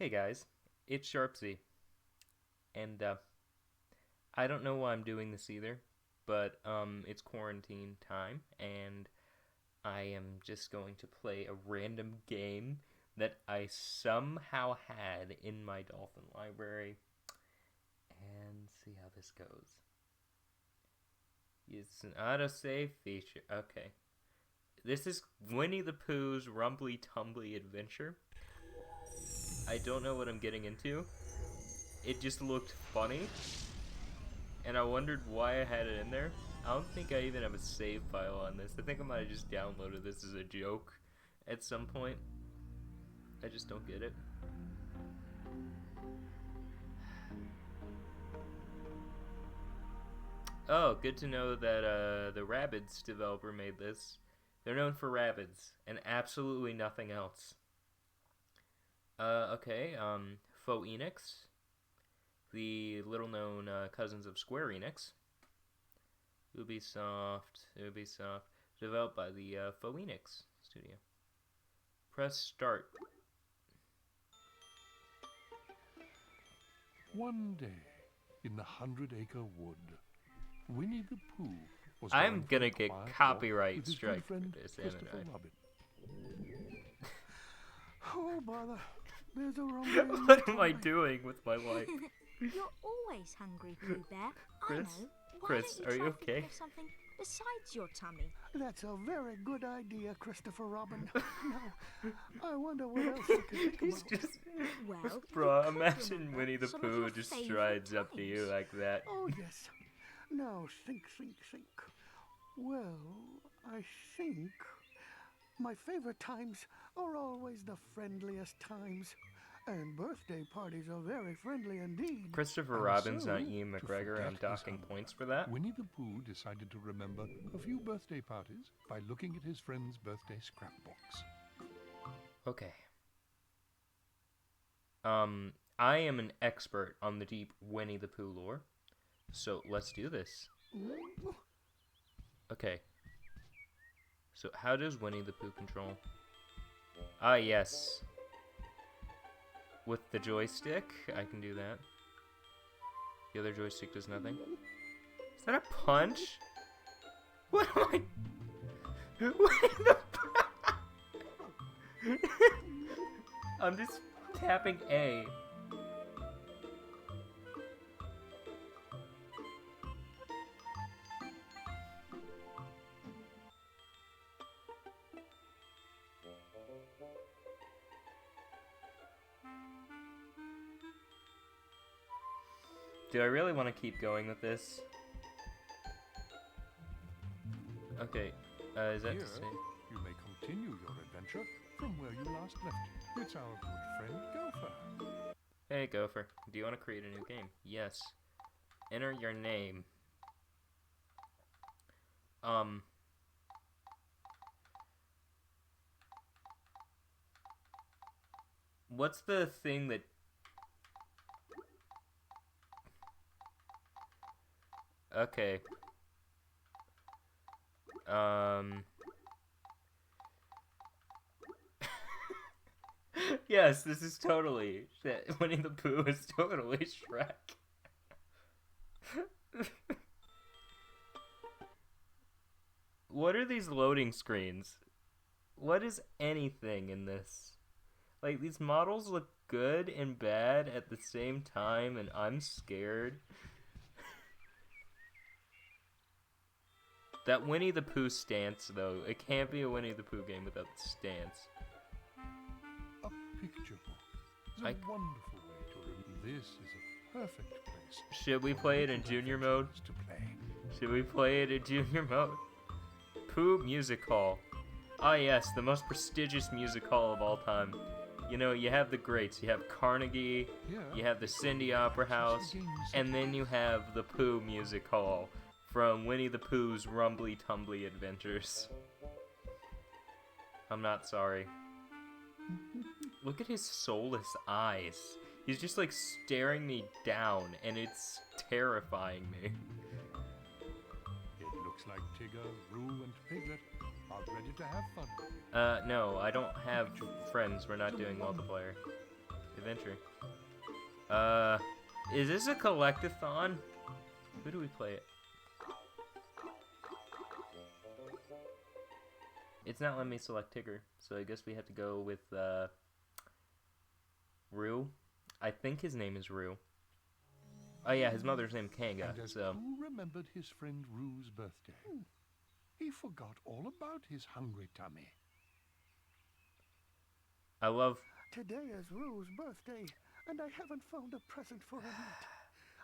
Hey guys, it's Sharpsy, and I don't know why I'm doing this either, but it's quarantine time, and I am just going to play a random game that I somehow had in my Dolphin library, and see how this goes. It's an autosave feature. Okay, this is Winnie the Pooh's Rumbly Tumbly Adventure. I don't know what I'm getting into. It just looked funny, and I wondered why I had it in there. I don't think I even have a save file on this. I think I might have just downloaded this as a joke at some point. I just don't get it. Oh, good to know that the Rabbids developer made this. They're known for Rabbids and absolutely nothing else. Okay, Faux Enix, the little-known cousins of Square Enix. Ubisoft, developed by the Faux Enix studio. Press start. One day, in the 100-acre wood, Winnie the Pooh was I'm going gonna for a get quiet copyright walk with his strike good friend for this, Christopher haven't Robin. Oh, bother. There's a rumbling in my What am I tummy. doing with my life? You're always hungry, Pooh Bear. Chris? I know. Why Chris, don't are you you try okay? thinking of something besides your tummy? That's a very good idea, Christopher Robin. Now, I wonder what else I could think He's about. just... Well, Bro, you could imagine remember Winnie the some of Pooh your just favourite strides up to you times. like that. Oh, yes. Now, think. Well, I think my favorite times are always the friendliest times. And birthday parties are very friendly indeed. Christopher And Robin's so, not Ian to McGregor. forget I'm his docking hunger, points for that. Winnie the Pooh decided to remember a few birthday parties by looking at his friend's birthday scrapbooks. Okay. I am an expert on the deep Winnie the Pooh lore, so let's do this. Okay. So how does Winnie the Pooh control? Ah, yes. With the joystick, I can do that. The other joystick does nothing. Is that a punch? What am I... Winnie the Pooh! I'm just tapping A. Do I really want to keep going with this? Okay, is that Here, to say? you may continue your adventure from where you last left it. It's our good friend Gopher. Hey, Gopher, do you want to create a new game? Yes. Enter your name. What's the thing that... Okay. Yes, this is totally... Winnie the Pooh is totally Shrek. What are these loading screens? What is anything in this? Like, these models look good and bad at the same time, and I'm scared. That Winnie the Pooh stance, though. It can't be a Winnie the Pooh game without the stance. A picture book is a wonderful way to remember. This is a perfect place. Should we play it in junior mode? To play. Should we play it in junior mode? Pooh Music Hall. Ah, yes, the most prestigious music hall of all time. You know, you have the greats. You have Carnegie, you have the Cindy Opera House, and then you have the Pooh Music Hall from Winnie the Pooh's Rumbly Tumbly Adventures. I'm not sorry. Look at his soulless eyes. He's just like staring me down, and it's terrifying me. It looks like Tigger, Roo, and Piglet are ready to have fun with you. No, I don't have friends. We're not doing multiplayer. adventure. Is this a collectathon? Who do we play it? It's not letting me select Tigger, so I guess we have to go with, Rue. I think his name is Rue. Oh yeah, his mother's name Kanga, And as so... Pooh remembered his friend Rue's birthday, he forgot all about his hungry tummy. I love... Today is Rue's birthday, and I haven't found a present for him yet.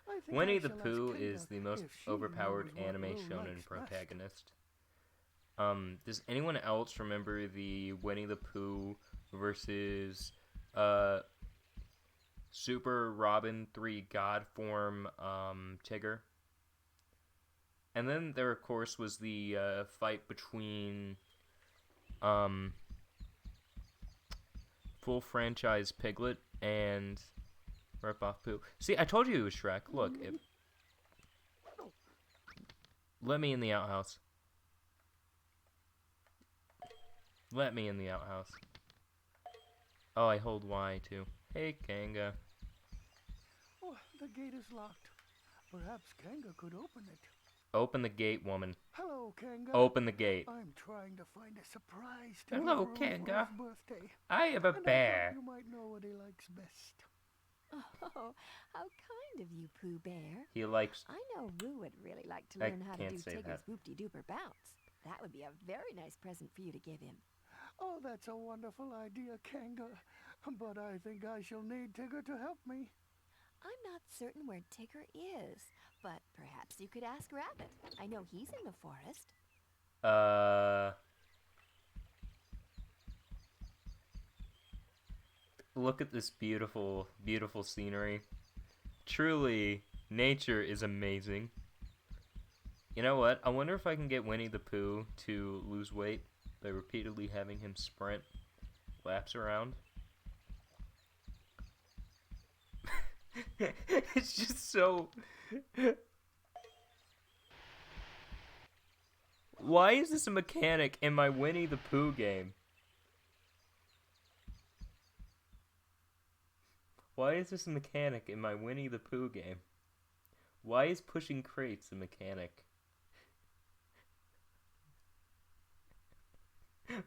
I think Winnie I the shall ask Pooh Kanga is the most if she overpowered knows what anime Rue shonen likes best. protagonist. Does anyone else remember the Winnie the Pooh versus, Super Robin 3 God Form, Tigger? And then there, of course, was the, fight between, full franchise Piglet and rip-off Pooh. See, I told you it was Shrek. Look, let me in the outhouse. Let me in the outhouse. Oh, I hold Y, too. Hey, Kanga. Oh, the gate is locked. Perhaps Kanga could open it. Open the gate, woman. Hello, Kanga. Open the gate. I'm trying to find a surprise to Hello, give Rue Kanga. for his birthday. I am a And I bear. thought you might know what he likes best. Oh, how kind of you, Pooh Bear. He likes... I know Rue would really like to I learn how to can't do say Tigger's that. whoop-de-dooper bounce. That would be a very nice present for you to give him. Oh, that's a wonderful idea, Kanga. But I think I shall need Tigger to help me. I'm not certain where Tigger is, but perhaps you could ask Rabbit. I know he's in the forest. Look at this beautiful, beautiful scenery. Truly, nature is amazing. You know what? I wonder if I can get Winnie the Pooh to lose weight by repeatedly having him sprint laps around. It's just so... Why is this a mechanic in my Winnie the Pooh game? Why is this a mechanic in my Winnie the Pooh game? Why is pushing crates a mechanic?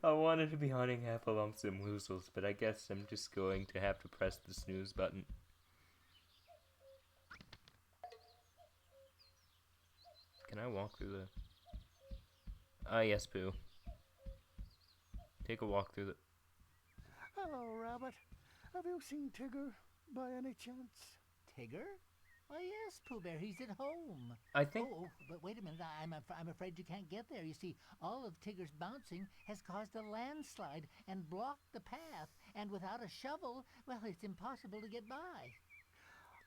I wanted to be hunting Heffalumps and Woozles, but I guess I'm just going to have to press the snooze button. Can I walk through the... Ah, yes, Pooh. Take a walk through the... Hello, Rabbit. Have you seen Tigger by any chance? Tigger? Why, yes, Pooh Bear, he's at home. I think... Oh, but wait a minute, I'm afraid you can't get there. You see, all of Tigger's bouncing has caused a landslide and blocked the path. And without a shovel, well, it's impossible to get by.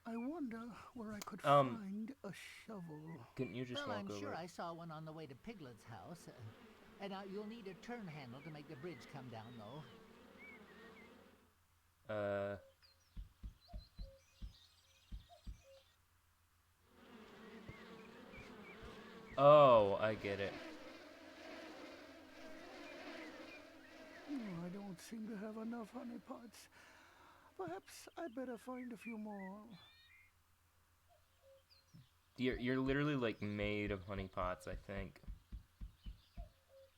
I wonder where I could find a shovel. Couldn't you just Well, walk I'm over? sure I saw one on the way to Piglet's house. And you'll need a turn handle to make the bridge come down, though. Oh, I get it. Oh, I don't seem to have enough honey pots. Perhaps I'd better find a few more. You're literally like made of honey pots, I think.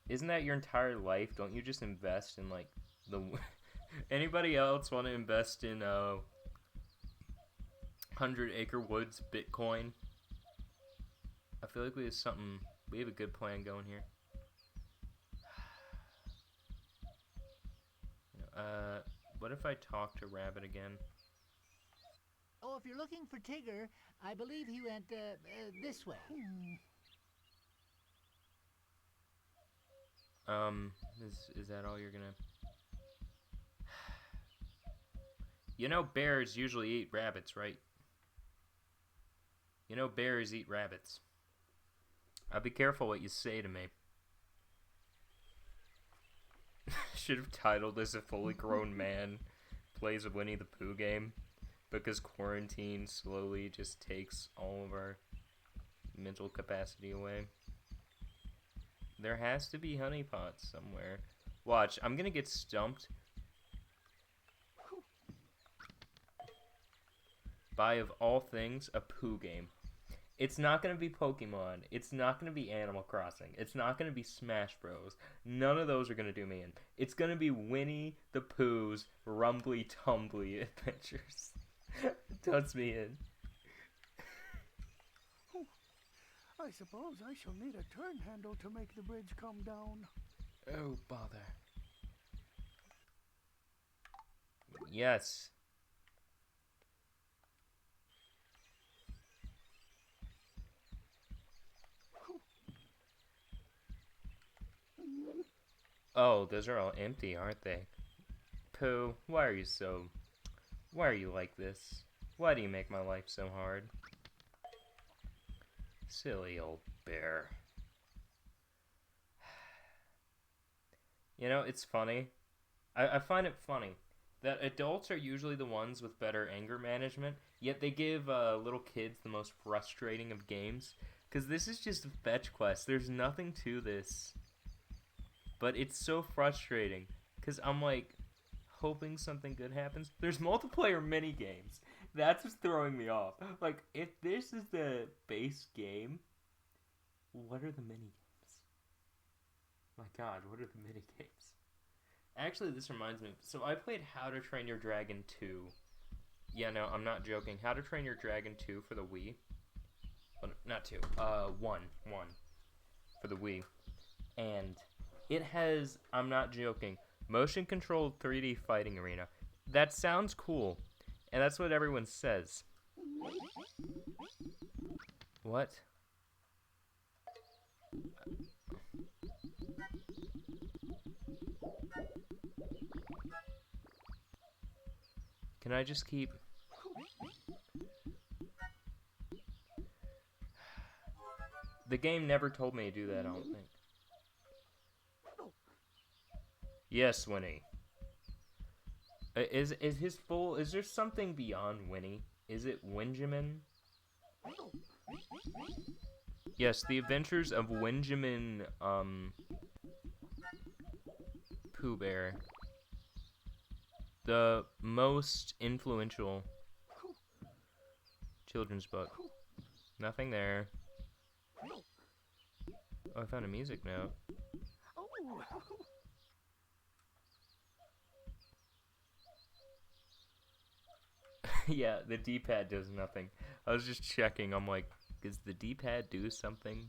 Isn't that your entire life? Don't you just invest in like the... Anybody else want to invest in 100 Acre Woods Bitcoin? I feel like we have a good plan going here. What if I talk to Rabbit again? Oh, if you're looking for Tigger, I believe he went this way. Is that all you're gonna... You know bears usually eat rabbits, right? You know bears eat rabbits. I'll be careful what you say to me. Should have titled this A Fully Grown Man Plays a Winnie the Pooh Game, because quarantine slowly just takes all of our mental capacity away. There has to be honeypots somewhere. Watch, I'm gonna get stumped. buy, of all things, a Pooh game. It's not going to be Pokemon. It's not going to be Animal Crossing. It's not going to be Smash Bros. None of those are going to do me in. It's going to be Winnie the Pooh's Rumbly Tumbly Adventures. Does me in. I suppose I shall need a turn handle to make the bridge come down. Oh, bother. Yes. Oh, those are all empty, aren't they? Pooh, why are you like this? Why do you make my life so hard? Silly old bear. You know, it's funny. I find it funny that adults are usually the ones with better anger management, yet they give little kids the most frustrating of games. Because this is just a fetch quest. There's nothing to this. But it's so frustrating. Because I'm like, hoping something good happens. There's multiplayer mini games. That's what's throwing me off. Like, if this is the base game, what are the mini games? My god, what are the mini games? Actually, this reminds me. So I played How to Train Your Dragon 2. Yeah, no, I'm not joking. How to Train Your Dragon 2 for the Wii. Well, not 2. 1 for the Wii. And it has, I'm not joking, motion controlled 3D fighting arena. That sounds cool. And that's what everyone says. What? Can I just keep... The game never told me to do that, I don't think. Yes, Winnie. Is his full... Is there something beyond Winnie? Is it Winjamin? Yes, The Adventures of Winjamin, Pooh Bear. The most influential children's book. Nothing there. Oh, I found a music note. Yeah, the D-pad does nothing. I was just checking. I'm like, does the D-pad do something?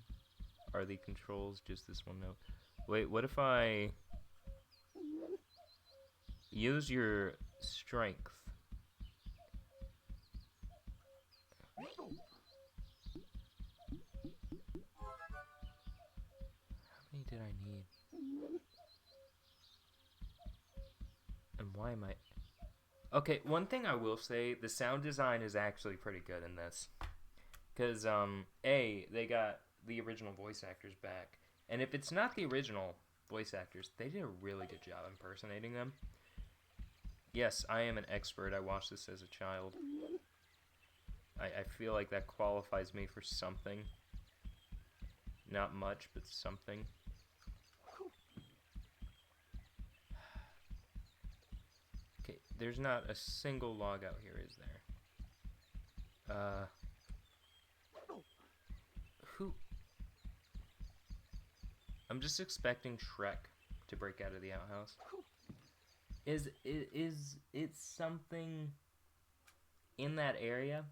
Are the controls just this one note? Wait, what if I use your strength? How many did I need? And why am I... Okay, one thing I will say, the sound design is actually pretty good in this. Because, they got the original voice actors back. And if it's not the original voice actors, they did a really good job impersonating them. Yes, I am an expert. I watched this as a child. I feel like that qualifies me for something. Not much, but something. Okay, there's not a single log out here, is there? Who? I'm just expecting Shrek to break out of the outhouse. Is it something in that area?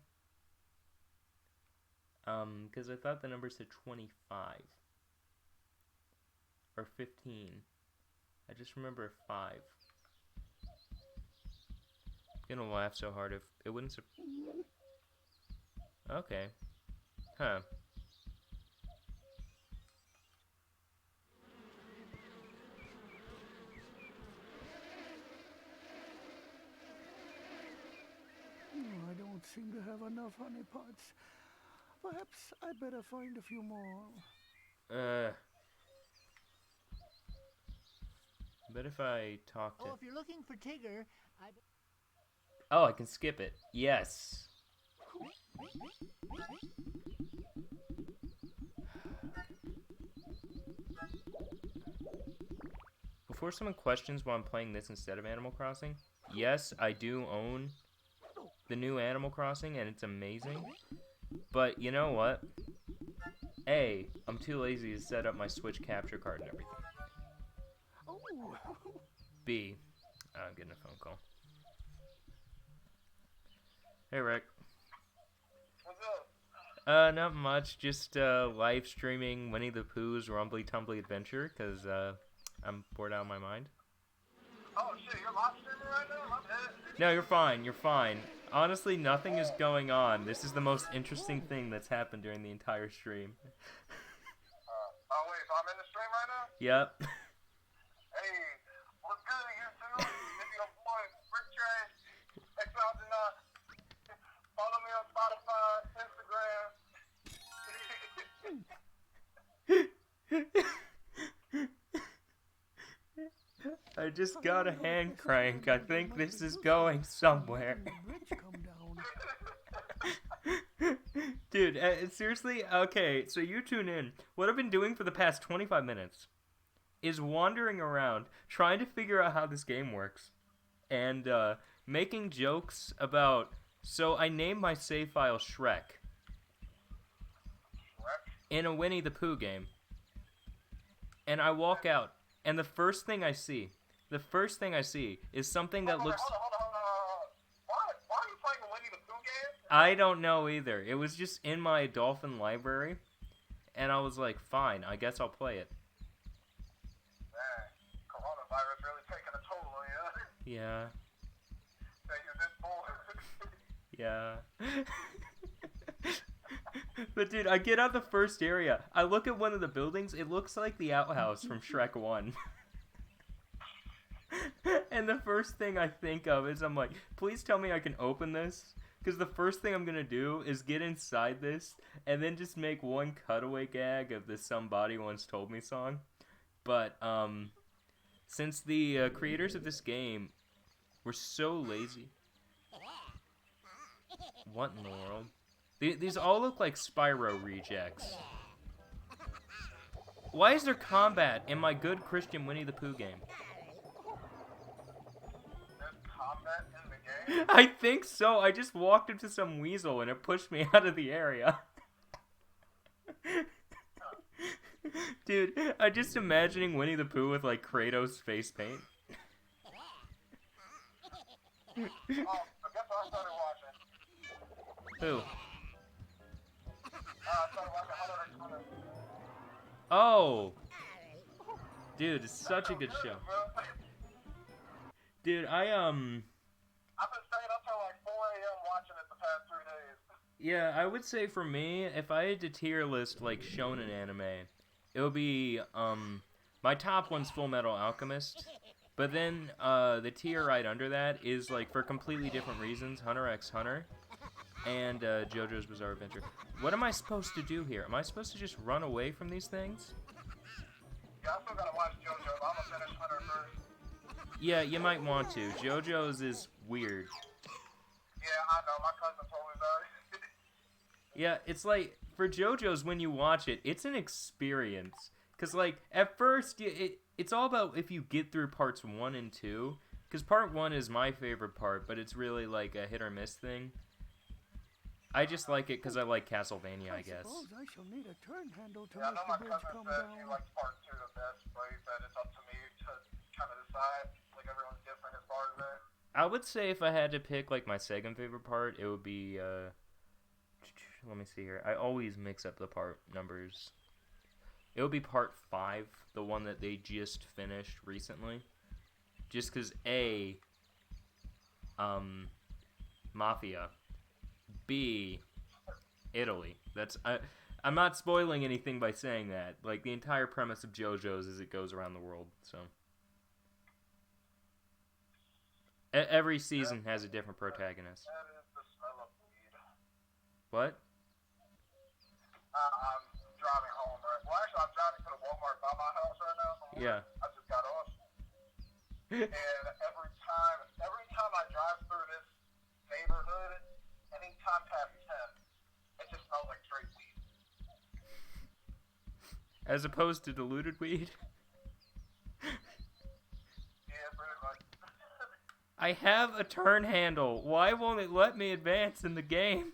Because I thought the number said 25 or 15. I just remember 5. I'm gonna laugh so hard if it wouldn't. Okay, huh? I don't seem to have enough honey pots. Perhaps I'd better find a few more. But if I talk to... Oh, if you're looking for Tigger, Oh, I can skip it. Yes. Before someone questions why I'm playing this instead of Animal Crossing, yes, I do own the new Animal Crossing, and it's amazing. But you know what? A, I'm too lazy to set up my Switch capture card and everything. Oh, B, I'm getting a phone call. Hey, Rick. What's up? Not much. Just live streaming Winnie the Pooh's Rumbly Tumbly Adventure because I'm bored out of my mind. Oh shit, you're live streaming right now? My bad. No, you're fine. You're fine. Honestly, nothing is going on. This is the most interesting thing that's happened during the entire stream. Oh wait, so I'm in the stream right now? Yep. Hey, what's good, YouTube? It's your boy, Rick Trash, XL9. Follow me on Spotify, Instagram. I just got a hand crank. I think this is going somewhere. bridge come down. Dude, seriously? Okay, so you tune in. What I've been doing for the past 25 minutes is wandering around trying to figure out how this game works and making jokes about... So I named my save file Shrek in a Winnie the Pooh game. And I walk out, and the first thing I see is something that looks... Hold on. Why are you playing the Winnie the Pooh game? I don't know either. It was just in my Dolphin library, and I was like, fine, I guess I'll play it. Man, coronavirus really taking a toll on you. Yeah. Say you're this bored. Yeah. But dude, I get out the first area. I look at one of the buildings. It looks like the outhouse from Shrek 1. And the first thing I think of is I'm like, please tell me I can open this. Because the first thing I'm going to do is get inside this and then just make one cutaway gag of the Somebody Once Told Me song. But since the creators of this game were so lazy... What in the world? These all look like Spyro rejects. Why is there combat in my good Christian Winnie the Pooh game? There's combat in the game? I think so. I just walked into some weasel and it pushed me out of the area. Dude, I'm just imagining Winnie the Pooh with like Kratos face paint. Oh, I guess I started watching. Who? I started watching Hunter x Hunter. Oh! Dude, it's such a good show. Bro. Dude, I've been staying up till like 4 a.m. watching it the past 3 days. yeah, I would say for me, if I had to tier list like shonen anime, it would be, my top one's Full Metal Alchemist, but then, the tier right under that is like, for completely different reasons, Hunter x Hunter, and, JoJo's Bizarre Adventure. What am I supposed to do here? Am I supposed to just run away from these things? Yeah, I still gotta watch JoJo, but I'm gonna finish Hunter first. Yeah, you might want to. JoJo's is weird. Yeah, I know, my cousin told me about it. Yeah, it's like, for JoJo's, when you watch it, it's an experience. Because, like, at first, it's all about if you get through parts 1 and 2. Because part 1 is my favorite part, but it's really, like, a hit or miss thing. I just like it because I like Castlevania, I guess. suppose I shall need a turn handle to Yeah, I make know the my bridge cousin come said down. he likes part 2 the best, but he said it's up to me to kind of decide. Like, everyone's different as far as that. I would say if I had to pick, like, my second favorite part, it would be, let me see here. I always mix up the part numbers. It would be part 5, the one that they just finished recently. Just because, A, Mafia. B, Italy. I'm not spoiling anything by saying that. Like, the entire premise of JoJo's is it goes around the world, so. Every season has a different protagonist. That is the smell of weed. What? I'm driving home, right? Well, actually, I'm driving to the Walmart by my house right now. From Yeah. work. I just got off. And every time I drive through this neighborhood, anytime past 10, it just smells like straight weed. As opposed to diluted weed? Yeah, pretty much. I have a turn handle. Why won't it let me advance in the game?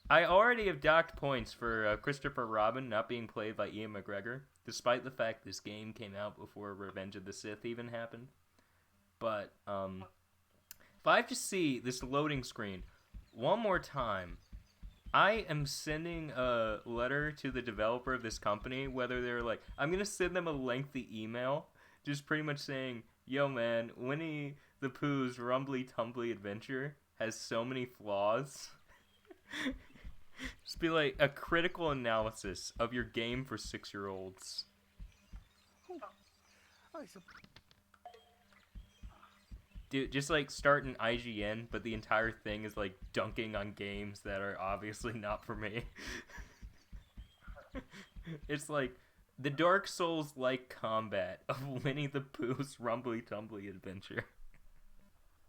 I already have docked points for Christopher Robin not being played by Ian McGregor, despite the fact this game came out before Revenge of the Sith even happened. But, if I have to see this loading screen one more time, I am sending a letter to the developer of this company, whether they're like, I'm going to send them a lengthy email, just pretty much saying, yo man, Winnie the Pooh's Rumbly Tumbly Adventure has so many flaws. Just be like, a critical analysis of your game for 6-year-olds. I suppose. Dude, just like start an IGN, but the entire thing is like dunking on games that are obviously not for me. It's like the Dark Souls-like combat of Winnie the Pooh's Rumbly Tumbly Adventure.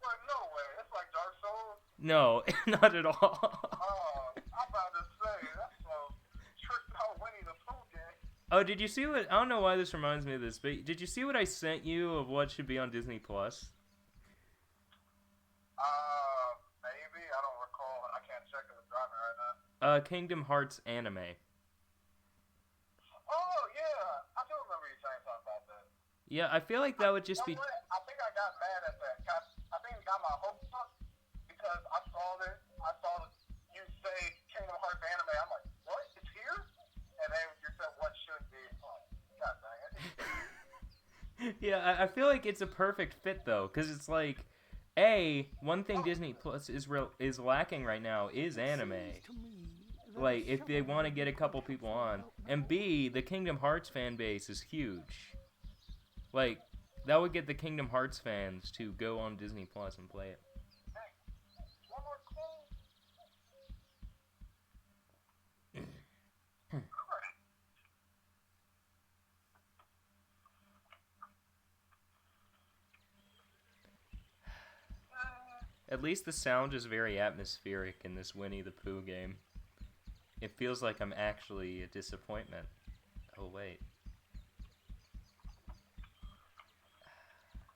Well, no way. It's like Dark Souls. No, not at all. I'm about to say, that's a tricked out Winnie the Pooh game. Oh, did you see what? I don't know why this reminds me of this, but did you see what I sent you of what should be on Disney Plus? Maybe. I don't recall. I can't check if it's driving right now. Kingdom Hearts anime. Oh, yeah. I do remember you saying something about that. Yeah, I feel like that would just be. You know what? I think I got mad at that. I think it got my hopes up because I saw you say Kingdom Hearts anime. I'm like, what? It's here? And then you said what should be. Oh, God dang it. Yeah, I feel like it's a perfect fit though, because it's like, one thing Disney Plus is lacking right now is anime. Like, if they want to get a couple people on, and B, the Kingdom Hearts fan base is huge. Like, that would get the Kingdom Hearts fans to go on Disney Plus and play it. One more clue. At least the sound is very atmospheric in this Winnie the Pooh game. It feels like I'm actually a disappointment. Oh, wait.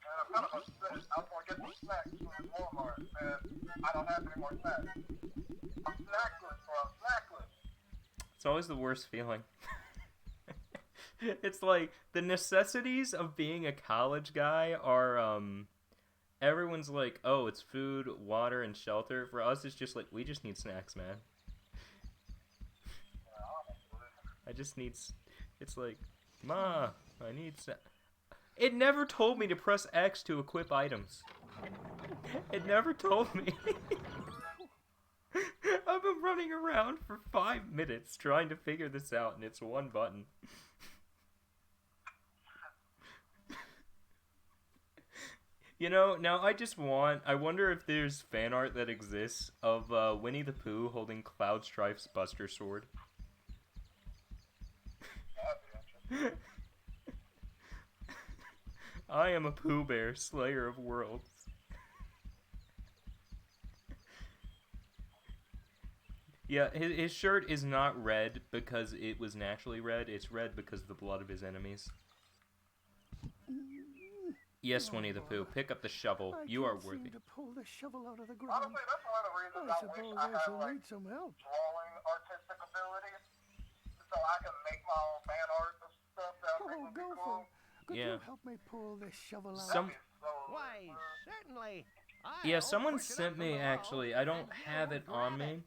I'm kind of upset. I was going to get some snacks from Walmart, and I don't have any more snacks. I'm snackless, bro. I'm snackless. It's always the worst feeling. It's like, the necessities of being a college guy are, everyone's like, oh, it's food, water, and shelter. For us, it's just like, we just need snacks, man. I just need... It's like, Ma, I need snacks. It never told me to press X to equip items. It never told me. I've been running around for 5 minutes trying to figure this out, and it's one button. You know, now I wonder if there's fan art that exists of Winnie the Pooh holding Cloud Strife's Buster Sword. I am a Pooh Bear, Slayer of Worlds. Yeah, his shirt is not red because it was naturally red. It's red because of the blood of his enemies. Yes, Winnie the Pooh, pick up the shovel. You are worthy. To pull the shovel out of the ground. Honestly, that's one of the reasons I wish suppose I I had, shall like, need some help. drawing artistic abilities so I can make my own fan art and stuff that I think would be cool. Could Yeah. you help me pull this shovel out? Some Why, certainly. Yeah, someone sent me actually. I don't have it on me.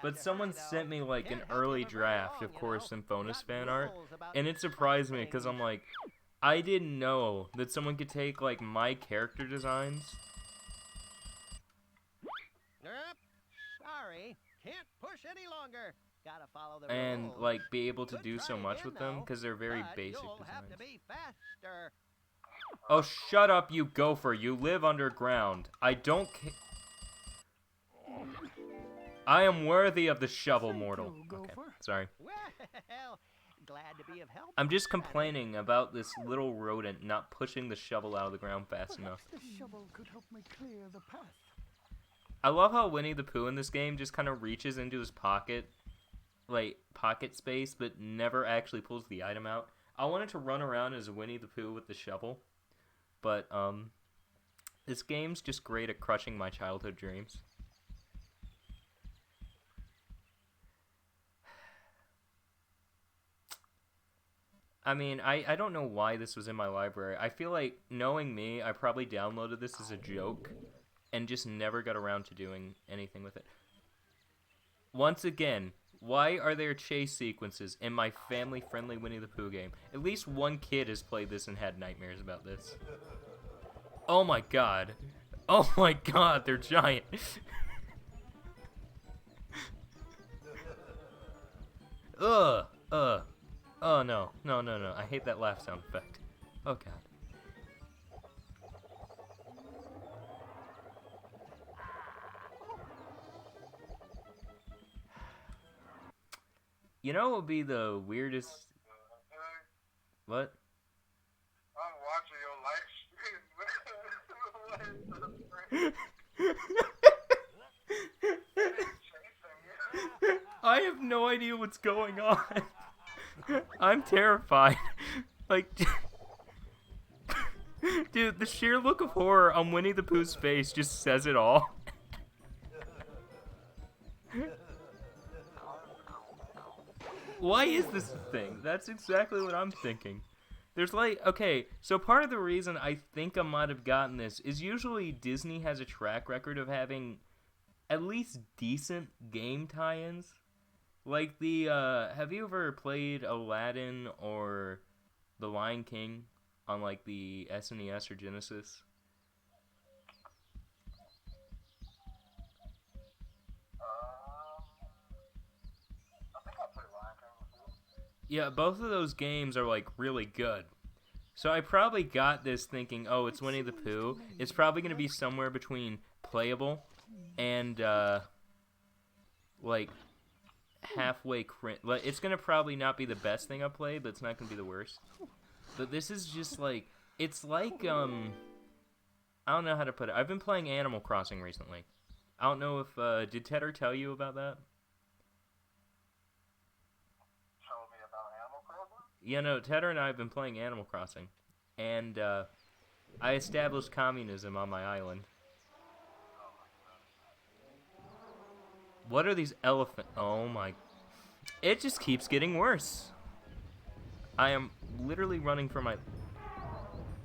But someone sent me like an early draft of Core Symphonis fan art, and it surprised me because I'm like, I didn't know that someone could take like my character designs. Sorry, can't push any longer. Gotta follow the And rules. like be able to Could do try so much again, with them though, because they're very but basic you'll have to designs. be faster. Oh, shut up, you gopher! You live underground. I don't. I am worthy of the shovel, Thank mortal. you, Okay, gopher. sorry. Well, glad to be of help. I'm just complaining about this little rodent not pushing the shovel out of the ground fast enough. Perhaps the shovel could help me clear the path. I love how Winnie the Pooh in this game just kind of reaches into his pocket, like pocket space, but never actually pulls the item out. I wanted to run around as Winnie the Pooh with the shovel, But this game's just great at crushing my childhood dreams. I mean, I don't know why this was in my library. I feel like, knowing me, I probably downloaded this as a joke and just never got around to doing anything with it. Once again, why are there chase sequences in my family-friendly Winnie the Pooh game? At least one kid has played this and had nightmares about this. Oh my god. Oh my god, they're giant. Ugh. Oh no. No. I hate that laugh sound effect. Oh god. You know what would be the weirdest... What? I'm watching your live stream. I have no idea what's going on. I'm terrified. Like, dude, the sheer look of horror on Winnie the Pooh's face just says it all. Why is this a thing? That's exactly what I'm thinking. There's like, okay, so part of the reason I think I might have gotten this is usually Disney has a track record of having at least decent game tie-ins. Like the, have you ever played Aladdin or The Lion King on like the SNES or Genesis? Yeah, both of those games are like really good. So I probably got this thinking, oh, it's Winnie the Pooh. It's probably going to be somewhere between playable and, like, halfway cringe. Like, it's going to probably not be the best thing I played, but it's not going to be the worst. But this is just like, it's like, I don't know how to put it. I've been playing Animal Crossing recently. I don't know if, did Tedder tell you about that? Yeah, no, Tedder and I have been playing Animal Crossing, and I established communism on my island. What are these elephant? Oh my! It just keeps getting worse. I am literally running for my...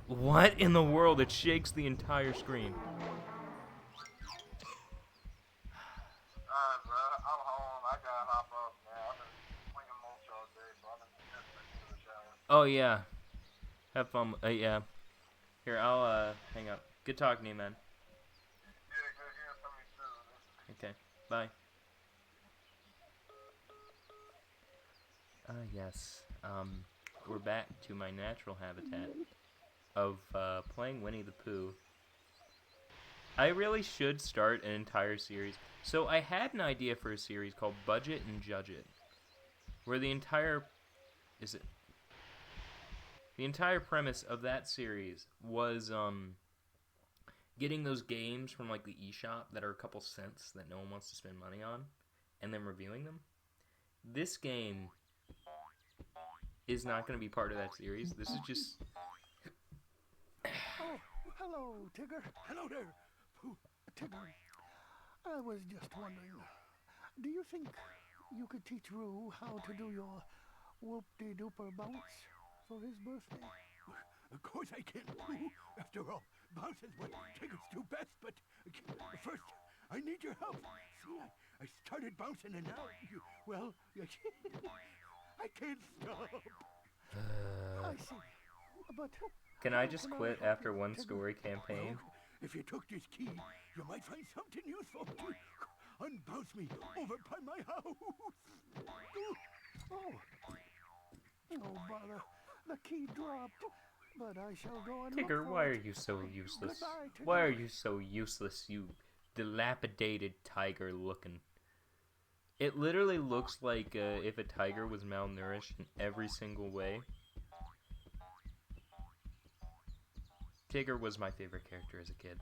What in the world? It shakes the entire screen. Bro, I'm home. I gotta hop up, man. I've been swinging mulch all day, so I've been just to the shower. Oh yeah, have fun. Yeah. Here, I'll hang up. Good talking to you, man. Yeah, good hearing from you too. Okay, bye. Yes. We're back to my natural habitat of playing Winnie the Pooh. I really should start an entire series. So I had an idea for a series called Budget and Judge It, where the entire premise of that series was getting those games from like the eShop that are a couple cents that no one wants to spend money on, and then reviewing them. This game is not going to be part of that series. This is just... Oh, hello, Tigger. Hello there, Pooh. Tigger, I was just wondering, do you think you could teach Roo how to do your whoop-de-dooper bounce for his birthday? Of course I can, Pooh. After all, bounce is what Tiggers do best, but first, I need your help. See, I started bouncing and now, well, I can't stop. I see, but... Can I just quit after one story campaign? Well, if you took this key, you might find something useful to unbounce me over by my house. Oh, bother. The key dropped, but I shall go and Tigger, look for why are it. you so useless? Goodbye, Tigger. Why are you so useless, you dilapidated tiger looking? It literally looks like if a tiger was malnourished in every single way. Tigger was my favorite character as a kid.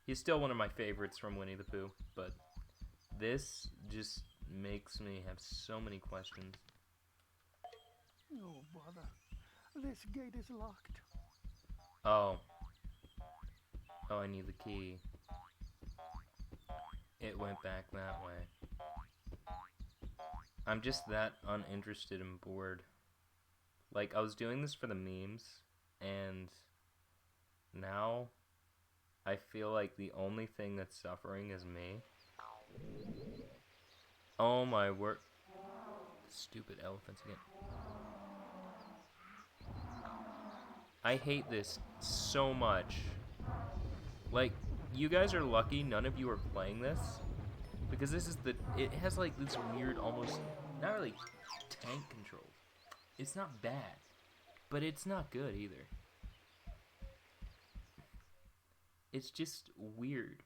He's still one of my favorites from Winnie the Pooh, but this just makes me have so many questions. Oh, bother. This gate is locked. Oh. Oh, I need the key. It went back that way. I'm just that uninterested and bored. Like, I was doing this for the memes, and now I feel like the only thing that's suffering is me. Oh my word. Stupid elephants again. I hate this so much. Like, you guys are lucky none of you are playing this. Because this is it has like this weird, almost, not really tank control. It's not bad, but it's not good either. It's just weird.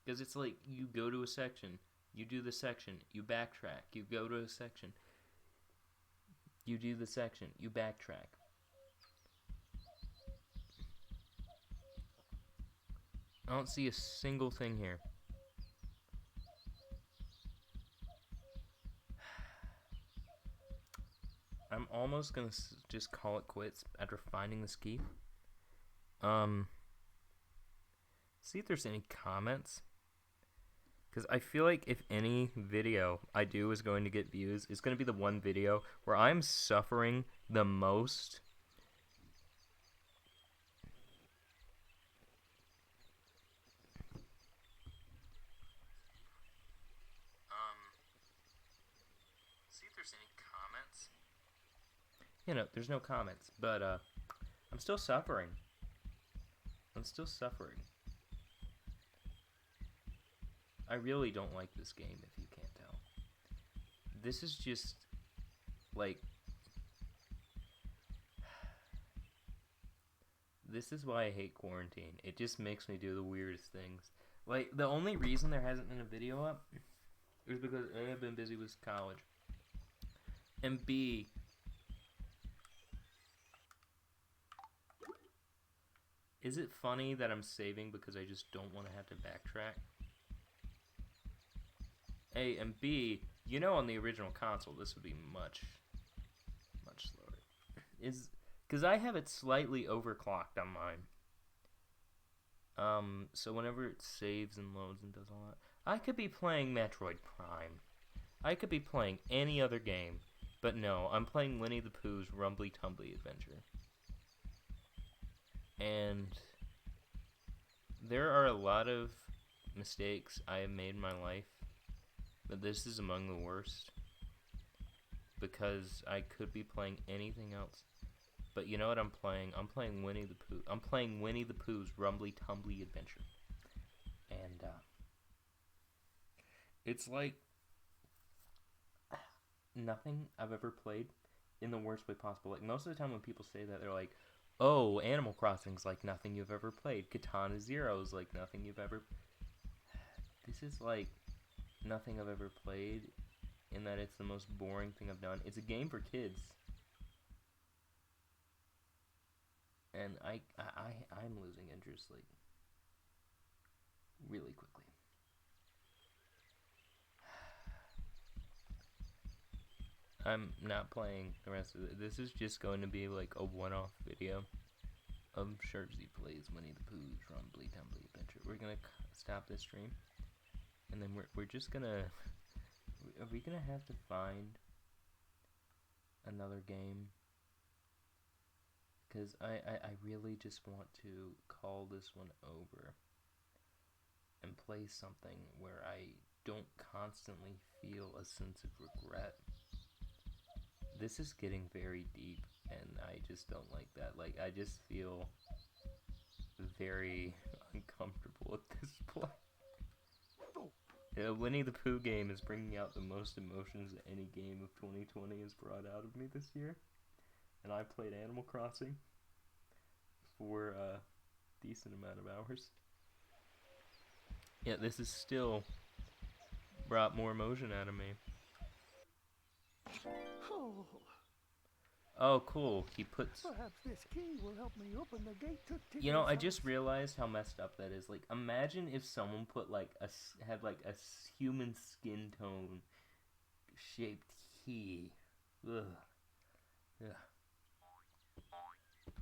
Because it's like, you go to a section, you do the section, you backtrack, you go to a section, you do the section, you backtrack. I don't see a single thing here. I'm almost gonna just call it quits after finding this key. See if there's any comments. Because I feel like if any video I do is going to get views, it's going to be the one video where I'm suffering the most. See if there's any comments. You know, there's no comments, but I'm still suffering. I'm still suffering. I really don't like this game, if you can't tell. This is just, like... This is why I hate quarantine. It just makes me do the weirdest things. Like, the only reason there hasn't been a video up is because A, I've been busy with college. And B... Is it funny that I'm saving because I just don't want to have to backtrack? A, and B, you know on the original console this would be much slower. Because I have it slightly overclocked on mine. So whenever it saves and loads and does all that, I could be playing Metroid Prime. I could be playing any other game. But no, I'm playing Winnie the Pooh's Rumbly Tumbly Adventure. And there are a lot of mistakes I have made in my life, but this is among the worst, because I could be playing anything else. But you know what I'm playing? I'm playing Winnie the Pooh. I'm playing Winnie the Pooh's Rumbly Tumbly Adventure. And it's like nothing I've ever played in the worst way possible. Like, most of the time when people say that, they're like, oh, Animal Crossing's like nothing you've ever played. Katana Zero's like nothing you've ever... This is like nothing I've ever played, in that it's the most boring thing I've done. It's a game for kids. And I'm losing interest, like, really quickly. I'm not playing the rest of it. This is just going to be like a one-off video of Sharpsy Plays Winnie the Pooh's Rumbly Tumbly Adventure. We're gonna stop this stream, and then we're just gonna... Are we gonna have to find another game? Because I really just want to call this one over and play something where I don't constantly feel a sense of regret. This is getting very deep, and I just don't like that. Like, I just feel very uncomfortable at this point. Winnie the Pooh game is bringing out the most emotions that any game of 2020 has brought out of me this year. And I played Animal Crossing for a decent amount of hours. Yeah, this has still brought more emotion out of me. Oh, Oh, cool. He puts... perhaps this key will help me open the gate to Tigger's You know, I house. just realized how messed up that is. Like, imagine if someone put, like, had, like, a human skin tone shaped key. Ugh. Ugh.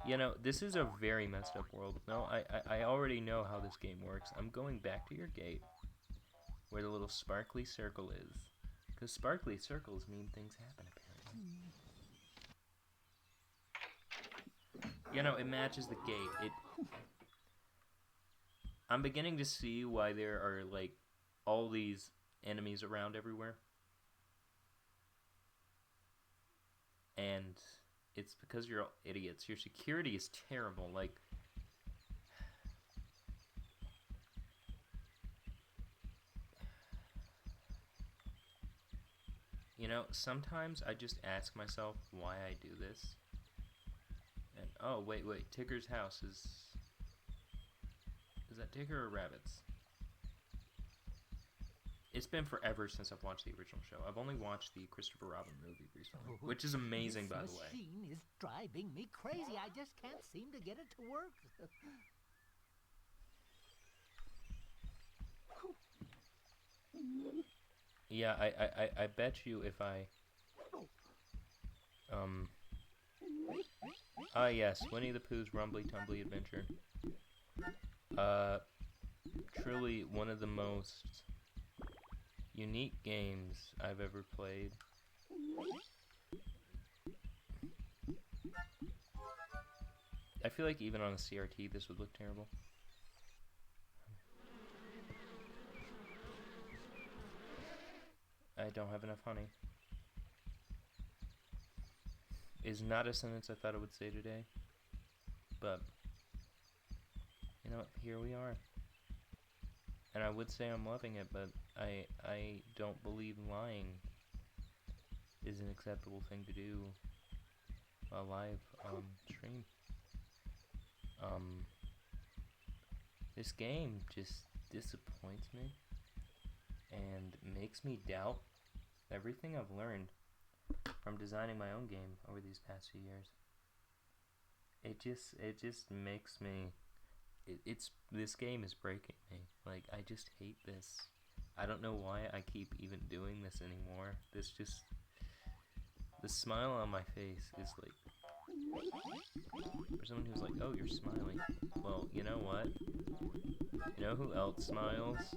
You know, this is a very messed up world. No, I already know how this game works. I'm going back to your gate, where the little sparkly circle is. Because sparkly circles mean things happen, apparently. You know, it matches the gate. I'm beginning to see why there are, like, all these enemies around everywhere. And it's because you're all idiots. Your security is terrible. Like, you know, sometimes I just ask myself why I do this. And, oh, wait, Tigger's house is... Is that Tigger or Rabbit's? It's been forever since I've watched the original show. I've only watched the Christopher Robin movie recently, which is amazing, by the way. This machine is driving me crazy. I just can't seem to get it to work. Yeah, I bet you if I... Ah, yes, Winnie the Pooh's Rumbly Tumbly Adventure. Truly one of the most unique games I've ever played. I feel like even on a CRT this would look terrible. I don't have enough honey. Is not a sentence I thought I would say today. But, you know what, here we are. And I would say I'm loving it, but I don't believe lying is an acceptable thing to do while live stream. This game just disappoints me and makes me doubt everything I've learned from designing my own game over these past few years. It just makes me... This game is breaking me. Like, I just hate this. I don't know why I keep even doing this anymore. The smile on my face is like... For someone who's like, oh, you're smiling. Well, you know what? You know who else smiles?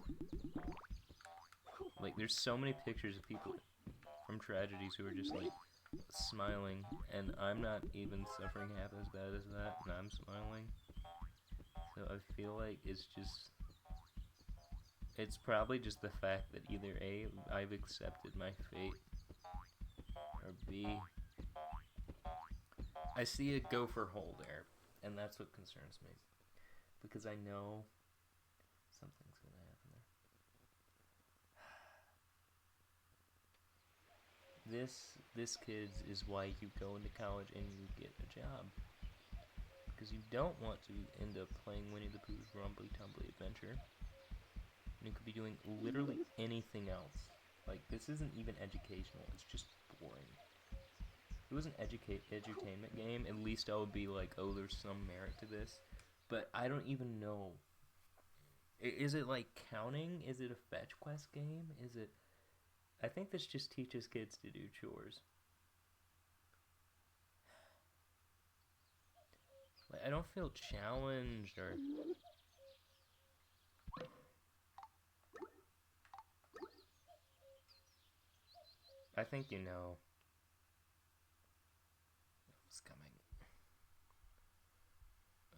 Like, there's so many pictures of people from tragedies who are just, like, smiling, and I'm not even suffering half as bad as that, and I'm smiling. So I feel like it's probably just the fact that either A, I've accepted my fate, or B, I see a gopher hole there, and that's what concerns me. Because I know something's gonna happen there. This, kids, is why you go into college and you get a job. Because you don't want to end up playing Winnie the Pooh's Rumbly Tumbly Adventure. And you could be doing literally anything else. Like, this isn't even educational, it's just boring. If it was an edutainment game, at least I would be like, oh, there's some merit to this. But I don't even know. Is it like counting? Is it a fetch quest game? Is it... I think this just teaches kids to do chores. Like, I don't feel challenged or... I think you know. It's coming.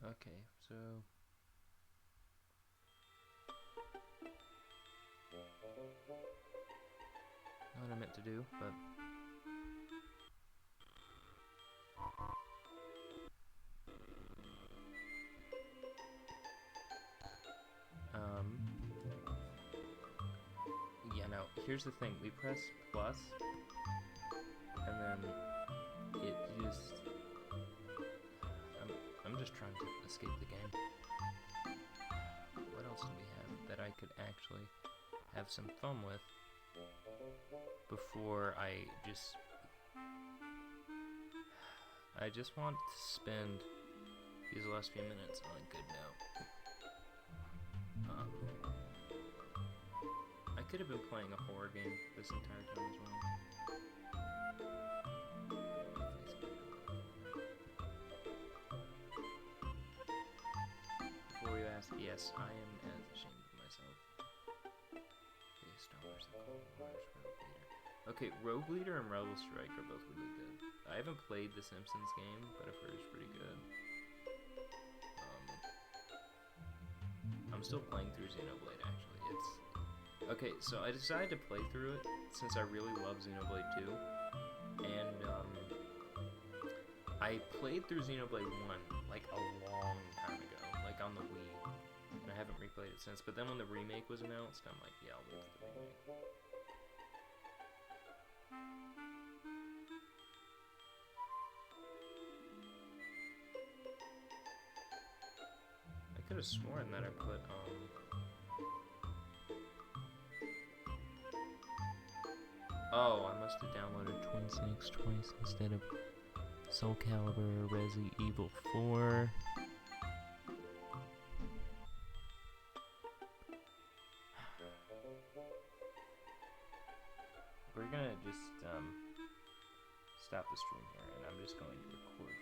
Okay, so... Not what I meant to do, but... Yeah, now, here's the thing. We press plus, and then it just... I'm just trying to escape the game. What else do we have that I could actually have some fun with before I just want to spend these last few minutes on a good note. I could have been playing a horror game this entire time as well. Yes, I am as ashamed of myself. Okay, Star Wars, the Clone Wars, Rogue Leader. Okay, Rogue Leader and Rebel Strike are both really good. I haven't played the Simpsons game, but I've heard it's pretty good. I'm still playing through Xenoblade, actually. It's... Okay, so I decided to play through it since I really love Xenoblade 2. And, I played through Xenoblade 1, like, a long time ago. Like, on the Wii. And I haven't replayed it since. But then when the remake was announced, I'm like, yeah, I'll wait for the remake. I could have sworn that I put, Oh, I must have downloaded Twin Snakes twice instead of Soul Calibur, Resident Evil 4. We're gonna just, stop the stream here, and I'm just going to record